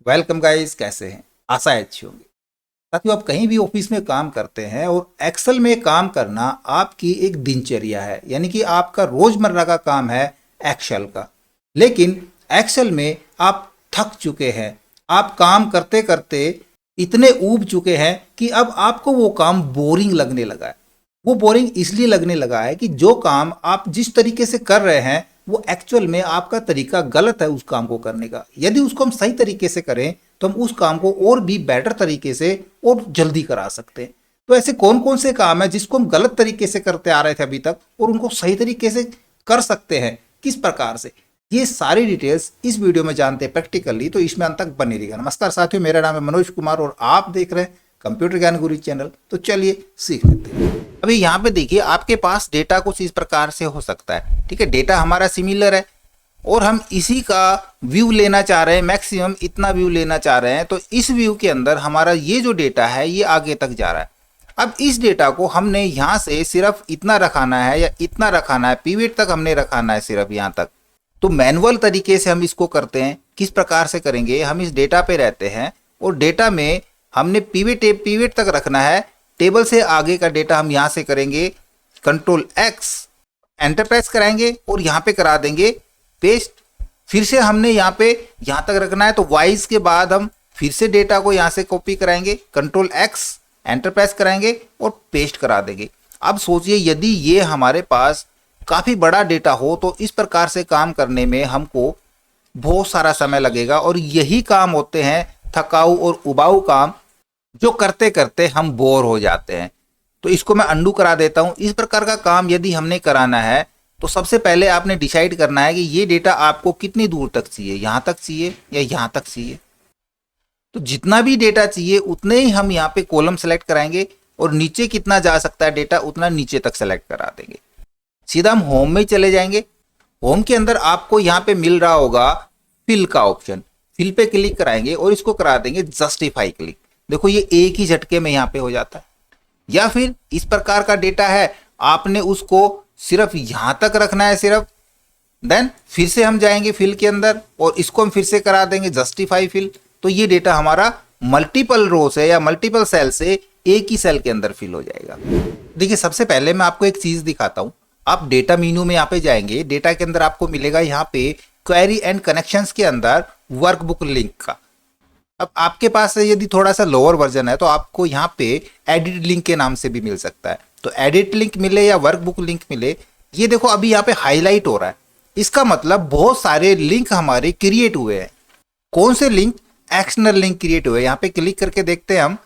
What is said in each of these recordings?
Welcome guys, कैसे हैं? आशा है अच्छी होंगी। साथियों, आप कहीं भी ऑफिस में काम करते हैं और एक्सेल में काम करना आपकी एक दिनचर्या है, यानी कि आपका रोजमर्रा का काम है एक्सेल का। लेकिन एक्सेल में आप थक चुके हैं, आप काम करते करते इतने ऊब चुके हैं कि अब आपको वो काम बोरिंग लगने लगा है। वो बोरिंग इसलिए लगने लगा है कि जो काम आप जिस तरीके से कर रहे हैं वो एक्चुअल में आपका तरीका गलत है उस काम को करने का। यदि उसको हम सही तरीके से करें तो हम उस काम को और भी बेटर तरीके से और जल्दी करा सकते हैं। तो ऐसे कौन कौन से काम है जिसको हम गलत तरीके से करते आ रहे थे अभी तक और उनको सही तरीके से कर सकते हैं, किस प्रकार से, ये सारी डिटेल्स इस वीडियो में जानते हैं प्रैक्टिकली। तो इसमें अंत तक बने रहिएगा। नमस्कार साथियों, मेरा नाम है मनोज कुमार और आप देख रहे हैं कंप्यूटर ज्ञान गुरु चैनल। तो चलिए सीख लेते हैं। अभी यहाँ पे देखिए, आपके पास डेटा कुछ इस प्रकार से हो सकता है। ठीक है, डेटा हमारा सिमिलर है और हम इसी का व्यू लेना चाह रहे हैं, मैक्सिमम इतना व्यू लेना चाह रहे हैं। तो इस व्यू के अंदर हमारा ये जो डेटा है ये आगे तक जा रहा है। अब इस डेटा को हमने यहाँ से सिर्फ इतना रखाना है या इतना रखाना है, पीवट तक हमने रखाना है सिर्फ यहाँ तक। तो मैनुअल तरीके से हम इसको करते हैं। किस प्रकार से करेंगे, हम इस डेटा पे रहते हैं और डेटा में हमने पीवट तक रखना है। टेबल से आगे का डेटा हम यहाँ से करेंगे कंट्रोल एक्स, एंटर प्रेस कराएंगे और यहाँ पे करा देंगे पेस्ट। फिर से हमने यहाँ पे यहाँ तक रखना है, तो वाइज के बाद हम फिर से डेटा को यहाँ से कॉपी कराएंगे, कंट्रोल एक्स, एंटर प्रेस कराएंगे और पेस्ट करा देंगे। अब सोचिए, यदि ये हमारे पास काफ़ी बड़ा डेटा हो तो इस प्रकार से काम करने में हमको बहुत सारा समय लगेगा और यही काम होते हैं थकाऊ और उबाऊ काम, जो करते करते हम बोर हो जाते हैं। तो इसको मैं अंडू करा देता हूं। इस प्रकार का काम यदि हमने कराना है तो सबसे पहले आपने डिसाइड करना है कि ये डेटा आपको कितनी दूर तक चाहिए, यहाँ तक चाहिए या यहाँ तक चाहिए। तो जितना भी डेटा चाहिए उतने ही हम यहाँ पे कॉलम सेलेक्ट कराएंगे और नीचे कितना जा सकता है डेटा उतना नीचे तक सेलेक्ट करा देंगे। सीधा हम होम में चले जाएंगे। होम के अंदर आपको यहाँ पे मिल रहा होगा फिल का ऑप्शन, फिल पे क्लिक कराएंगे और इसको करा देंगे जस्टिफाई क्लिक। देखो, ये एक ही झटके में यहाँ पे हो जाता है। या फिर इस प्रकार का डेटा है, आपने उसको सिर्फ यहां तक रखना है सिर्फ, देन फिर से हम जाएंगे फिल के अंदर और इसको हम फिर से करा देंगे जस्टिफाई फिल। तो ये डेटा हमारा मल्टीपल रो से या मल्टीपल सेल से एक ही सेल के अंदर फिल हो जाएगा। देखिए, सबसे पहले मैं आपको एक चीज दिखाता हूं। आप डेटा मेन्यू में यहाँ पे जाएंगे, डेटा के अंदर आपको मिलेगा यहाँ पे क्वेरी एंड कनेक्शंस के अंदर वर्कबुक लिंक का। अब आपके पास यदि थोड़ा सा लोअर वर्जन है तो आपको यहाँ पे एडिट लिंक के नाम से भी मिल सकता है। तो एडिट लिंक मिले या वर्कबुक लिंक मिले, ये देखो अभी यहाँ पे हाईलाइट हो रहा है। इसका मतलब बहुत सारे लिंक हमारे क्रिएट हुए हैं। कौन से लिंक? एक्सटर्नल लिंक क्रिएट हुए हैं। यहाँ पे क्लिक करके देखते हैं हम।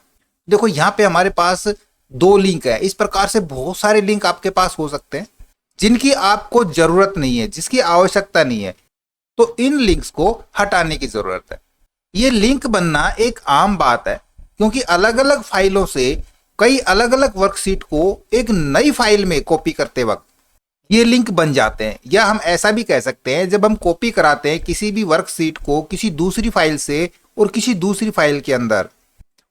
देखो, यहाँ पे हमारे पास 2 लिंक है। इस प्रकार से बहुत सारे लिंक आपके पास हो सकते हैं जिनकी आपको जरूरत नहीं है, जिसकी आवश्यकता नहीं है। तो इन लिंक्स को हटाने की जरूरत है। ये लिंक बनना एक आम बात है, क्योंकि अलग अलग फाइलों से कई अलग अलग वर्कशीट को एक नई फाइल में कॉपी करते वक्त ये लिंक बन जाते हैं। या हम ऐसा भी कह सकते हैं, जब हम कॉपी कराते हैं किसी भी वर्कशीट को किसी दूसरी फाइल से और किसी दूसरी फाइल के अंदर,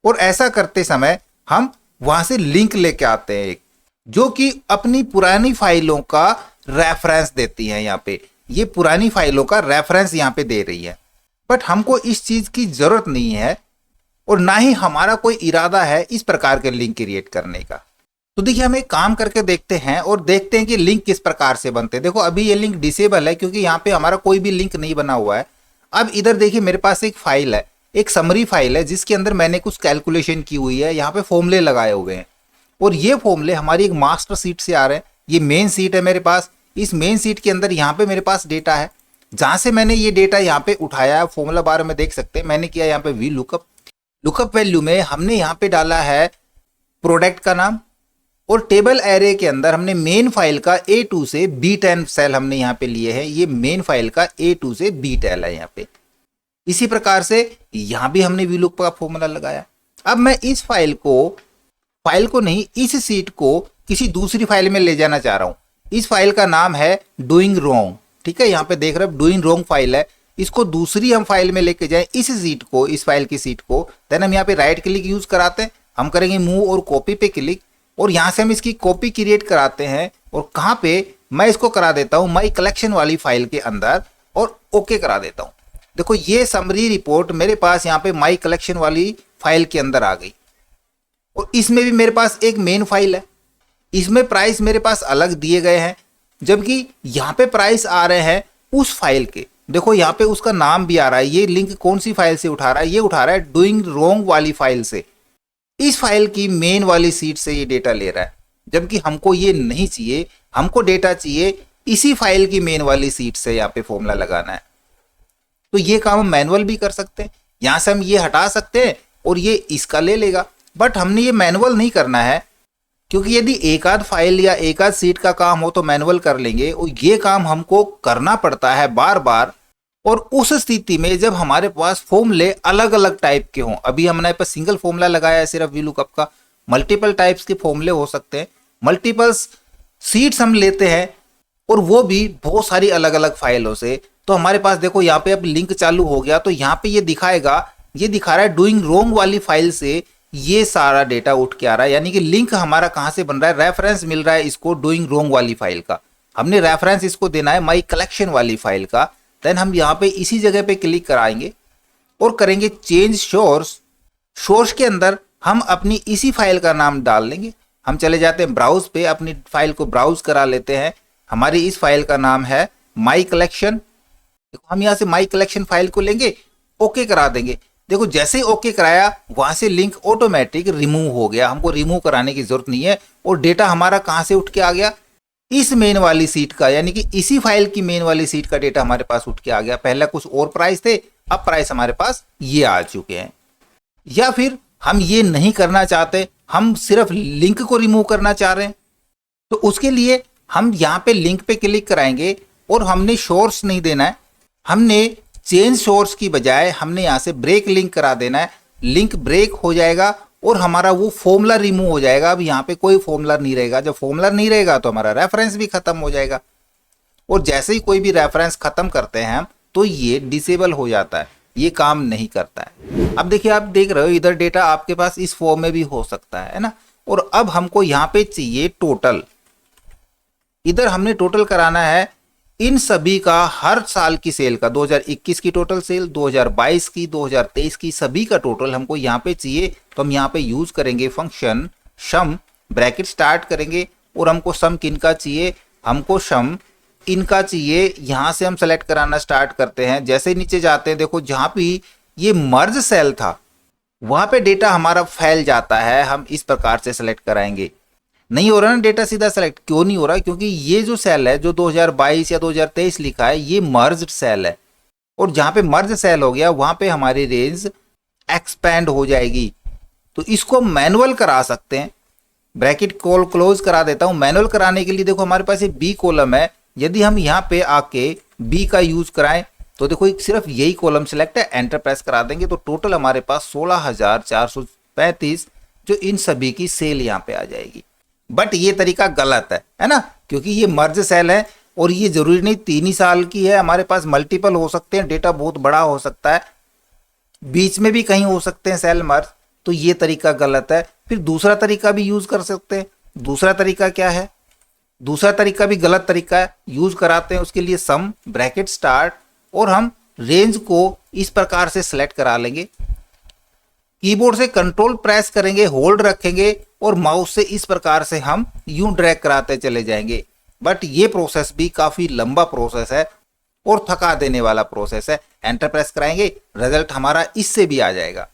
और ऐसा करते समय हम वहां से लिंक लेके आते हैं एक, जो कि अपनी पुरानी फाइलों का रेफरेंस देती है। यहाँ पे ये पुरानी फाइलों का रेफरेंस यहाँ पे दे रही है। बट हमको इस चीज की जरूरत नहीं है और ना ही हमारा कोई इरादा है इस प्रकार के लिंक क्रिएट करने का। तो देखिए, हम एक काम करके देखते हैं और देखते हैं कि लिंक किस प्रकार से बनते हैं। देखो, अभी ये लिंक डिसेबल है क्योंकि यहाँ पे हमारा कोई भी लिंक नहीं बना हुआ है। अब इधर देखिए, मेरे पास एक फाइल है, एक समरी फाइल है जिसके अंदर मैंने कुछ कैलकुलेशन की हुई है। यहाँ पे फॉर्मूले लगाए हुए हैं और ये फॉर्मूले हमारी एक मास्टर सीट से आ रहे हैं। ये मेन सीट है मेरे पास। इस मेन सीट के अंदर यहाँ पे मेरे पास डेटा है, जहां से मैंने ये डेटा यहाँ पे उठाया है। फॉर्मूला बार में देख सकते हैं मैंने किया यहाँ पे वी लुकअप। लुकअप वैल्यू में हमने यहाँ पे डाला है प्रोडक्ट का नाम और टेबल एरे के अंदर हमने मेन फाइल का A2 से B10 सेल हमने यहाँ पे लिए हैं। ये मेन फाइल का A2 से B10 है यहाँ पे। इसी प्रकार से यहाँ भी हमने वी लुकअप का फॉर्मूला लगाया। अब मैं इस फाइल को नहीं, इस सीट को किसी दूसरी फाइल में ले जाना चाह रहा हूँ। इस फाइल का नाम है डूइंग रॉन्ग। ठीक है, यहाँ पे देख रहे हैं डूइंग रॉन्ग फाइल है। इसको दूसरी हम फाइल में लेके जाएं, इस सीट को, इस फाइल की सीट को। देन हम यहाँ पे राइट क्लिक यूज कराते हैं, हम करेंगे मूव और कॉपी पे क्लिक और यहाँ से हम इसकी कॉपी क्रिएट कराते हैं। और कहाँ पे मैं इसको करा देता हूँ, माई कलेक्शन वाली फाइल के अंदर, और ओके करा देता हूँ। देखो ये समरी रिपोर्ट मेरे पास यहाँ पे माई कलेक्शन वाली फाइल के अंदर आ गई, और इसमें भी मेरे पास एक मेन फाइल है, इसमें प्राइस मेरे पास अलग दिए गए हैं, जबकि यहाँ पे प्राइस आ रहे हैं उस फाइल के। देखो यहाँ पे उसका नाम भी आ रहा है, ये लिंक कौन सी फाइल से उठा रहा है, ये उठा रहा है डूइंग रॉन्ग वाली फाइल से, इस फाइल की मेन वाली सीट से ये डेटा ले रहा है, जबकि हमको ये नहीं चाहिए, हमको डेटा चाहिए इसी फाइल की मेन वाली सीट से यहाँ पे फॉर्मूला लगाना है। तो ये काम हम मैनुअल भी कर सकते हैं, यहाँ से हम ये हटा सकते हैं और ये इसका ले लेगा, बट हमने ये मैनुअल नहीं करना है, क्योंकि यदि एक आध फाइल या एक आध सीट का काम हो तो मैनुअल कर लेंगे, और ये काम हमको करना पड़ता है बार बार, और उस स्थिति में जब हमारे पास फॉर्मूले अलग अलग टाइप के हों। अभी हमने पास सिंगल फॉर्मूला लगाया है सिर्फ VLOOKUP का, मल्टीपल टाइप्स के फॉर्मूले हो सकते हैं, मल्टीपल सीट्स हम लेते हैं, और वो भी बहुत सारी अलग अलग फाइलों से। तो हमारे पास देखो यहाँ पे अब लिंक चालू हो गया, तो यहाँ पे ये दिखाएगा, ये दिखा रहा है डूइंग रॉन्ग वाली फाइल से ये सारा डेटा उठ के आ रहा है, यानी कि लिंक हमारा कहाँ से बन रहा है, रेफरेंस मिल रहा है इसको डूइंग रॉन्ग वाली फाइल का, हमने रेफरेंस इसको देना है माई कलेक्शन वाली फाइल का। देन हम यहाँ पे इसी जगह पे क्लिक कराएंगे और करेंगे चेंज सोर्स। सोर्स के अंदर हम अपनी इसी फाइल का नाम डाल लेंगे, हम चले जाते हैं ब्राउज पे, अपनी फाइल को ब्राउज करा लेते हैं, हमारी इस फाइल का नाम है माई कलेक्शन। हम यहाँ से माई कलेक्शन फाइल को लेंगे, ओके करा देंगे। देखो जैसे ही ओके कराया वहां से लिंक ऑटोमेटिक रिमूव हो गया, हमको रिमूव कराने की जरूरत नहीं है, और डेटा हमारा कहां से उठ के आ गया, इस मेन वाली सीट का, यानी कि इसी फाइल की मेन वाली सीट का डेटा हमारे पास उठ के आ गया। पहले कुछ और प्राइस थे, अब प्राइस हमारे पास ये आ चुके हैं। या फिर हम ये नहीं करना चाहते, हम सिर्फ लिंक को रिमूव करना चाह रहे हैं, तो उसके लिए हम यहाँ पे लिंक पे क्लिक कराएंगे और हमने सोर्स नहीं देना है, हमने चेंज सोर्स की बजाय हमने यहाँ से ब्रेक लिंक करा देना है। लिंक ब्रेक हो जाएगा और हमारा वो फॉर्मूला रिमूव हो जाएगा। अब यहाँ पे कोई फॉर्मूला नहीं रहेगा, जब फॉर्मूला नहीं रहेगा तो हमारा रेफरेंस भी खत्म हो जाएगा, और जैसे ही कोई भी रेफरेंस खत्म करते हैं हम तो ये डिसेबल हो जाता है, ये काम नहीं करता है। अब देखिए, आप देख रहे हो इधर डेटा आपके पास इस फॉर्म में भी हो सकता है ना। और अब हमको यहाँ पे चाहिए टोटल, इधर हमने टोटल कराना है इन सभी का, हर साल की सेल का, 2021 की टोटल सेल, 2022 की, 2023 की, सभी का टोटल हमको यहाँ पे चाहिए। तो हम यहाँ पे यूज करेंगे फंक्शन सम, ब्रैकेट स्टार्ट करेंगे, और हमको सम किनका चाहिए, हमको सम इनका चाहिए। यहाँ से हम सेलेक्ट कराना स्टार्ट करते हैं। जैसे नीचे जाते हैं, देखो जहाँ भी ये मर्ज सेल था वहां पे डेटा हमारा फैल जाता है, हम इस प्रकार से सेलेक्ट कराएंगे। नहीं हो रहा ना डेटा सीधा सेलेक्ट, क्यों नहीं हो रहा, क्योंकि ये जो सेल है जो 2022 या 2023 लिखा है ये मर्ज्ड सेल है, और जहां पे मर्ज सेल हो गया वहां पे हमारी रेंज एक्सपेंड हो जाएगी। तो इसको मैनुअल करा सकते हैं, ब्रैकेट कॉल क्लोज करा देता हूं। मैनुअल कराने के लिए देखो हमारे पास ये बी कॉलम है, यदि हम यहाँ पे आके बी का यूज कराएं तो देखो सिर्फ यही कॉलम सेलेक्ट है, एंटर प्रेस करा देंगे तो टोटल हमारे पास 16,435 जो इन सभी की सेल यहाँ पे आ जाएगी। बट ये तरीका गलत है ना, क्योंकि ये मर्ज सेल है और ये जरूरी नहीं 3 ही साल की है, हमारे पास मल्टीपल हो सकते हैं, डेटा बहुत बड़ा हो सकता है, बीच में भी कहीं हो सकते हैं सेल मर्ज, तो ये तरीका गलत है। फिर दूसरा तरीका भी यूज कर सकते हैं। दूसरा तरीका क्या है, दूसरा तरीका भी गलत तरीका है, यूज कराते हैं उसके लिए सम ब्रैकेट स्टार्ट, और हम रेंज को इस प्रकार से सिलेक्ट करा लेंगे, कीबोर्ड से कंट्रोल प्रेस करेंगे, होल्ड रखेंगे और माउस से इस प्रकार से हम यूं ड्रैग कराते चले जाएंगे। बट ये प्रोसेस भी काफी लंबा प्रोसेस है और थका देने वाला प्रोसेस है। एंटर प्रेस कराएंगे, रिजल्ट हमारा इससे भी आ जाएगा।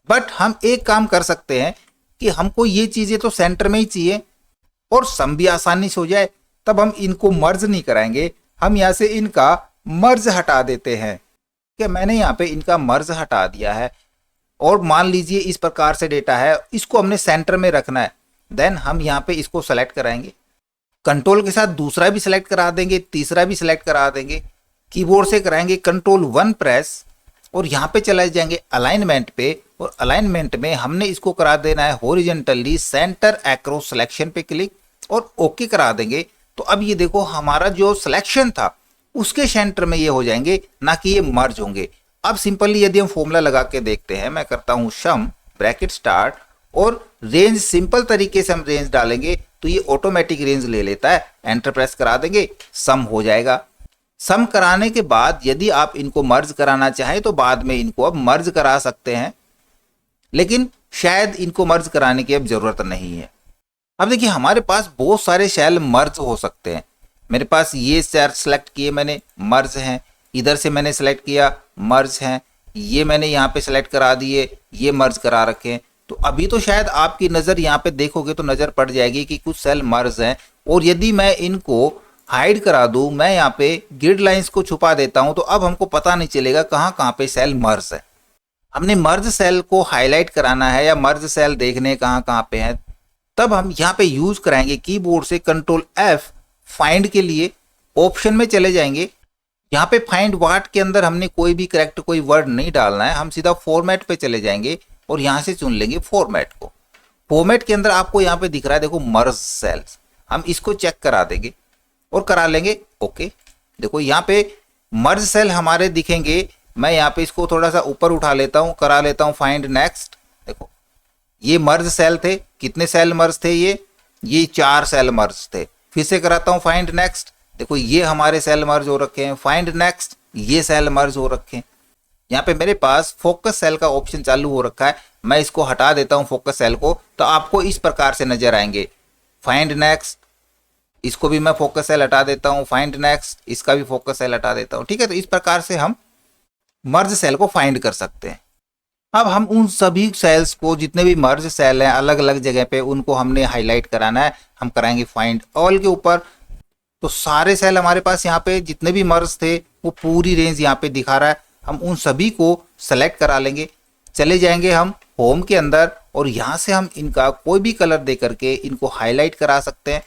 बट हम एक काम कर सकते हैं कि हमको ये चीजें तो सेंटर में ही चाहिए और सम भी आसानी से हो जाए, तब हम इनको मर्ज नहीं कराएंगे, हम यहाँ से इनका मर्ज हटा देते हैं। क्या मैंने यहाँ पे इनका मर्ज हटा दिया है, और मान लीजिए इस प्रकार से डेटा है, इसको हमने सेंटर में रखना है। देन हम यहाँ पे इसको सेलेक्ट कराएंगे, कंट्रोल के साथ दूसरा भी सिलेक्ट करा देंगे, तीसरा भी सिलेक्ट करा देंगे, कीबोर्ड से कराएंगे कंट्रोल 1 प्रेस, और यहाँ पे चले जाएंगे अलाइनमेंट पे, और अलाइनमेंट में हमने इसको करा देना है हॉरिजॉन्टली सेंटर अक्रॉस सिलेक्शन पे क्लिक, और ओके करा देंगे। तो अब ये देखो हमारा जो सिलेक्शन था उसके सेंटर में ये हो जाएंगे, ना कि ये मर्ज होंगे। अब सिंपली यदि हम फॉर्मूला लगा के देखते हैं, मैं करता हूं सम ब्रैकेट स्टार्ट, और रेंज सिंपल तरीके से हम रेंज डालेंगे तो ये ऑटोमेटिक रेंज ले लेता है। एंटर प्रेस करा देंगे, सम हो जाएगा। सम कराने के बाद यदि आप इनको मर्ज कराना चाहें तो बाद में इनको अब मर्ज करा सकते हैं, लेकिन शायद इनको मर्ज कराने की अब जरूरत नहीं है। अब देखिए हमारे पास बहुत सारे सेल मर्ज हो सकते हैं। मेरे पास ये सेल सेलेक्ट किए मैंने, मर्ज हैं। इधर से मैंने सेलेक्ट किया, मर्ज हैं। ये मैंने यहाँ पे सेलेक्ट करा दिए, ये मर्ज करा रखे हैं। तो अभी तो शायद आपकी नज़र यहाँ पे देखोगे तो नज़र पड़ जाएगी कि कुछ सेल मर्ज हैं, और यदि मैं इनको हाइड करा दूं, मैं यहाँ पे ग्रिड लाइंस को छुपा देता हूं, तो अब हमको पता नहीं चलेगा कहाँ कहाँ पे सेल मर्ज है। हमने मर्ज सेल को हाईलाइट कराना है या मर्ज सेल देखने कहाँ कहाँ पे हैं, तब हम यहाँ पे यूज कराएंगे कीबोर्ड से कंट्रोल F फाइंड के लिए। ऑप्शन में चले जाएंगे, यहाँ पे फाइंड व्हाट के अंदर हमने कोई भी करेक्ट कोई वर्ड नहीं डालना है, हम सीधा फॉर्मेट पे चले जाएंगे और यहाँ से चुन लेंगे फॉर्मेट को। फॉर्मेट के अंदर आपको यहाँ पे दिख रहा है देखो मर्ज सेल्स, हम इसको चेक करा देंगे और करा लेंगे ओके। देखो यहाँ पे मर्ज सेल हमारे दिखेंगे। मैं यहाँ पे इसको थोड़ा सा ऊपर उठा लेता हूँ, करा लेता हूँ फाइंड नेक्स्ट। देखो ये मर्ज सेल थे, कितने सेल मर्ज थे, ये 4 सेल मर्ज थे। फिर से कराता हूँ फाइंड नेक्स्ट, देखो ये हमारे सेल मर्ज हो रखे हैं। फाइंड नेक्स्ट, ये सेल मर्ज हो रखे हैं। यहाँ पे मेरे पास फोकस सेल का ऑप्शन चालू हो रखा है, मैं इसको हटा देता हूँ फोकस सेल को, तो आपको इस प्रकार से नजर आएंगे। फाइंड नेक्स्ट, इसको भी मैं फोकस सेल हटा देता हूँ। फाइंड नेक्स्ट, इसका भी फोकस सेल हटा देता हूँ। ठीक है, तो इस प्रकार से हम मर्ज सेल को फाइंड कर सकते हैं। अब हम उन सभी सेल्स को, जितने भी मर्ज सेल हैं अलग अलग जगह पे, उनको हमने हाईलाइट कराना है। हम कराएंगे फाइंड ऑल के ऊपर, तो सारे सेल हमारे पास यहाँ पे जितने भी मर्ज थे वो पूरी रेंज यहाँ पे दिखा रहा है। हम उन सभी को सेलेक्ट करा लेंगे, चले जाएंगे हम होम के अंदर और यहाँ से हम इनका कोई भी कलर दे करके इनको हाईलाइट करा सकते हैं।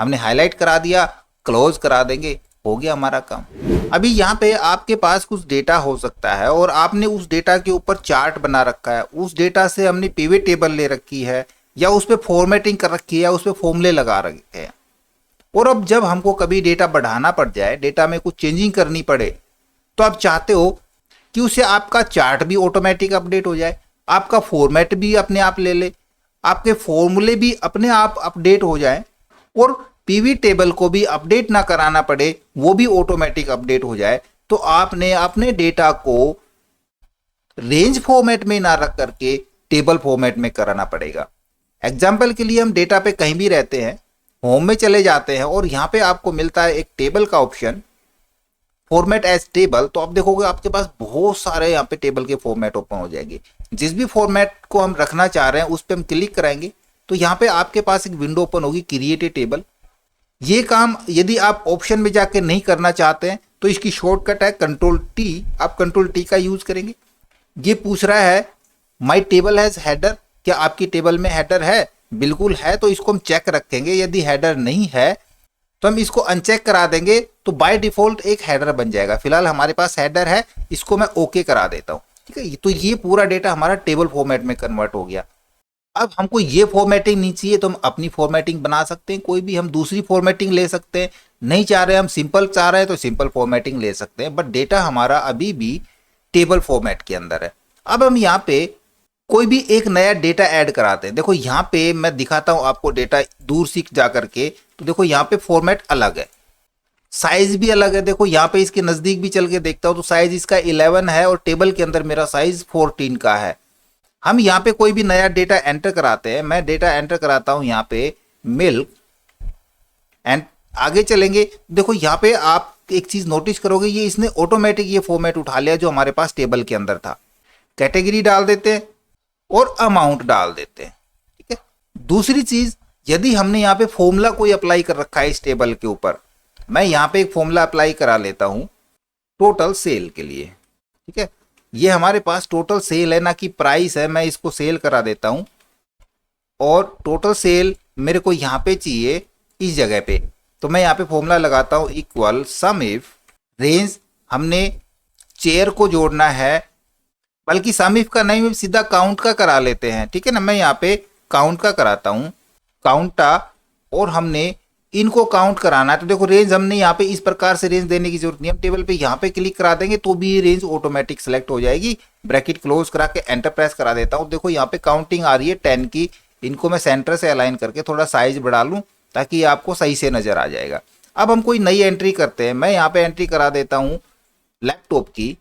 हमने हाईलाइट करा दिया, क्लोज करा देंगे, हो गया हमारा काम। अभी यहाँ पे आपके पास कुछ डेटा हो सकता है और आपने उस डेटा के ऊपर चार्ट बना रखा है, उस डेटा से हमने पिवट टेबल ले रखी है या उस पर फॉर्मेटिंग कर रखी है या उस पर फॉर्मूले लगा रखे हैं। और अब जब हमको कभी डेटा बढ़ाना पड़ जाए, डेटा में कुछ चेंजिंग करनी पड़े, तो आप चाहते हो कि उससे आपका चार्ट भी ऑटोमेटिक अपडेट हो जाए, आपका फॉर्मेट भी अपने आप ले ले, आपके फॉर्मूले भी अपने आप अपडेट हो जाए और पिवट टेबल को भी अपडेट ना कराना पड़े, वो भी ऑटोमेटिक अपडेट हो जाए। तो आपने अपने डेटा को रेंज फॉर्मेट में ना रख करके टेबल फॉर्मेट में कराना पड़ेगा। एग्जाम्पल के लिए हम डेटा पे कहीं भी रहते हैं, होम में चले जाते हैं और यहाँ पे आपको मिलता है एक टेबल का ऑप्शन, फॉर्मेट एज टेबल। तो आप देखोगे आपके पास बहुत सारे यहाँ पे टेबल के फॉर्मेट ओपन हो जाएंगे। जिस भी फॉर्मेट को हम रखना चाह रहे हैं उस पर हम क्लिक कराएंगे तो यहाँ पे आपके पास एक विंडो ओपन होगी, क्रिएट ए टेबल। ये काम यदि आप ऑप्शन में जाके नहीं करना चाहते हैं तो इसकी शॉर्टकट है कंट्रोल टी, आप कंट्रोल टी का यूज करेंगे। ये पूछ रहा है माई टेबल हैज हेडर, क्या आपकी टेबल में हेडर है? बिल्कुल है, तो इसको हम चेक रखेंगे। यदि हेडर नहीं है तो हम इसको अनचेक करा देंगे, तो बाय डिफॉल्ट एक हेडर बन जाएगा। फिलहाल हमारे पास हेडर है, इसको मैं ओके करा देता हूँ। ठीक है, तो ये पूरा डेटा हमारा टेबल फॉर्मेट में कन्वर्ट हो गया। अब हमको ये फॉर्मेटिंग नहीं चाहिए तो हम अपनी फॉर्मेटिंग बना सकते हैं, कोई भी हम दूसरी फॉर्मेटिंग ले सकते हैं। नहीं चाह रहे हम सिंपल चाह रहे हैं तो सिंपल फॉर्मेटिंग ले सकते हैं, बट डेटा हमारा अभी भी टेबल फॉर्मेट के अंदर है। अब हम यहाँ पे कोई भी एक नया डेटा ऐड कराते हैं। देखो यहाँ पे मैं दिखाता हूँ आपको डेटा दूर से जा करके, तो देखो यहाँ पे फॉर्मेट अलग है, साइज भी अलग है। देखो यहाँ पे इसके नज़दीक भी चल के देखता हूँ तो साइज इसका 11 है और टेबल के अंदर मेरा साइज 14 का है। हम यहाँ पे कोई भी नया डेटा एंटर कराते हैं, मैं डेटा एंटर कराता हूँ यहाँ पे मिल्क एंड आगे चलेंगे। देखो यहाँ पे आप एक चीज नोटिस करोगे, ये इसने ऑटोमेटिक ये फॉर्मेट उठा लिया जो हमारे पास टेबल के अंदर था। कैटेगरी डाल देते हैं और अमाउंट डाल देते हैं। ठीक है, दूसरी चीज, यदि हमने यहाँ पे फॉर्मूला कोई अप्लाई कर रखा है इस टेबल के ऊपर, मैं यहाँ पे एक फॉर्मूला अप्लाई करा लेता हूँ टोटल सेल के लिए। ठीक है, ये हमारे पास टोटल सेल है ना कि प्राइस है, मैं इसको सेल करा देता हूँ और टोटल सेल मेरे को यहाँ पे चाहिए इस जगह पे, तो मैं यहाँ पे फॉर्मूला लगाता हूँ इक्वल सम इफ रेंज, हमने चेयर को जोड़ना है, बल्कि सम इफ का नहीं सीधा काउंट का करा लेते हैं। ठीक है ना, मैं यहाँ पे काउंट का कराता हूँ, काउंटा, और हमने इनको काउंट कराना है। तो देखो रेंज हमने यहाँ पे इस प्रकार से रेंज देने की जरूरत नहीं, हम टेबल पे यहाँ पे क्लिक करा देंगे तो भी ये रेंज ऑटोमेटिक सेलेक्ट हो जाएगी। ब्रैकेट क्लोज करा के एंटर प्रेस करा देता हूँ। देखो यहाँ पे काउंटिंग आ रही है 10 की, इनको मैं सेंटर से अलाइन करके थोड़ा साइज बढ़ा लूँ ताकि आपको सही से नजर आ जाएगा। अब हम कोई नई एंट्री करते हैं, मैं यहाँ पे एंट्री करा देता हूँ लैपटॉप की।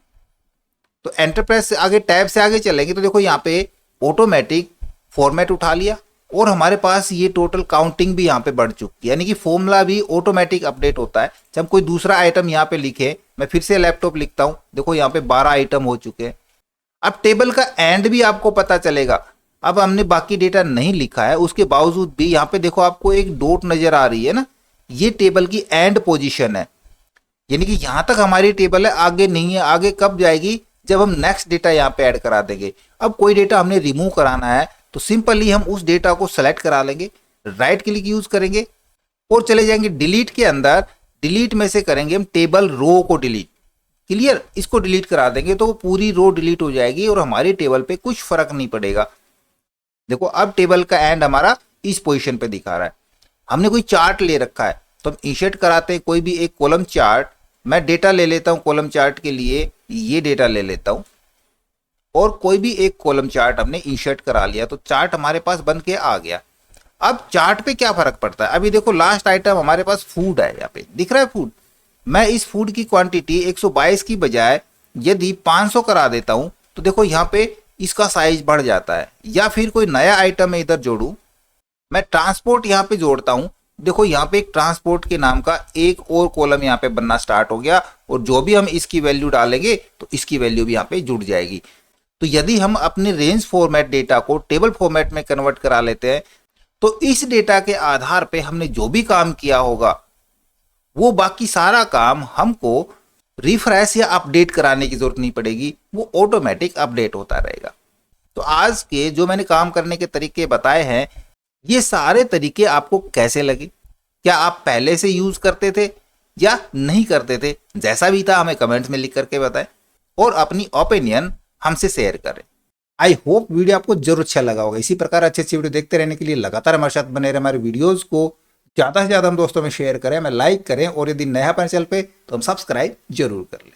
तो एंटरप्राइज से आगे टैब से आगे चलेंगे तो देखो यहाँ पे ऑटोमेटिक फॉर्मेट उठा लिया और हमारे पास ये टोटल काउंटिंग भी यहाँ पे बढ़ चुकी है, यानी कि फॉर्मूला भी ऑटोमेटिक अपडेट होता है। जब हम कोई दूसरा आइटम यहाँ पे लिखे, मैं फिर से लैपटॉप लिखता हूँ, देखो यहाँ पे 12 आइटम हो चुके हैं। अब टेबल का एंड भी आपको पता चलेगा। अब हमने बाकी डेटा नहीं लिखा है, उसके बावजूद भी यहाँ पे देखो आपको एक डॉट नजर आ रही है ना, ये टेबल की एंड पोजीशन है, यानी कि यहां तक हमारी टेबल है, आगे नहीं है। आगे कब जाएगी? जब हम नेक्स्ट डेटा यहाँ पे ऐड करा देंगे। अब कोई डेटा हमने रिमूव कराना है तो सिंपली हम उस डेटा को सेलेक्ट करा लेंगे, राइट क्लिक यूज करेंगे और चले जाएंगे डिलीट के अंदर। डिलीट में से करेंगे हम टेबल रो को डिलीट। क्लियर? इसको डिलीट करा देंगे तो वो पूरी रो डिलीट हो जाएगी और हमारी टेबल पे कुछ फर्क नहीं पड़ेगा। देखो अब टेबल का एंड हमारा इस पोजीशन पे दिखा रहा है। हमने कोई चार्ट ले रखा है तो हम इंसर्ट कराते हैं कोई भी एक कॉलम चार्ट। मैं डेटा ले लेता हूं कॉलम चार्ट के लिए, ये डेटा ले लेता हूं और कोई भी एक कॉलम चार्ट हमने इंसर्ट करा लिया तो चार्ट हमारे पास बन के आ गया। अब चार्ट पे क्या फर्क पड़ता है? अभी देखो लास्ट आइटम हमारे पास फूड है, यहाँ पे दिख रहा है फूड। मैं इस फूड की क्वांटिटी 122 की बजाय यदि 500 करा देता हूं तो देखो यहाँ पे इसका साइज बढ़ जाता है। या फिर कोई नया आइटम मैं इधर जोड़ू, मैं ट्रांसपोर्ट यहाँ पे जोड़ता हूं, देखो यहाँ पे एक ट्रांसपोर्ट के नाम का एक और कॉलम यहाँ पे बनना स्टार्ट हो गया और जो भी हम इसकी वैल्यू डालेंगे तो इसकी वैल्यू भी यहाँ पे जुड़ जाएगी। तो यदि हम अपने रेंज फॉर्मेट डेटा को टेबल फॉर्मेट में कन्वर्ट करा लेते हैं तो इस डेटा के आधार पे हमने जो भी काम किया होगा वो बाकी सारा काम हमको रिफ्रेश या अपडेट कराने की जरूरत नहीं पड़ेगी, वो ऑटोमेटिक अपडेट होता रहेगा। तो आज के जो मैंने काम करने के तरीके बताए हैं, ये सारे तरीके आपको कैसे लगे? क्या आप पहले से यूज करते थे या नहीं करते थे? जैसा भी था हमें कमेंट्स में लिख करके बताएं और अपनी ओपिनियन हमसे शेयर करें। आई होप वीडियो आपको जरूर अच्छा लगा होगा। इसी प्रकार अच्छे अच्छे वीडियो देखते रहने के लिए लगातार हमारे साथ बने रहे। हमारे वीडियोस को ज़्यादा से ज़्यादा हम दोस्तों में शेयर करें, हमें लाइक करें और यदि नया अपन चैनल पे तो हम सब्सक्राइब जरूर कर लें।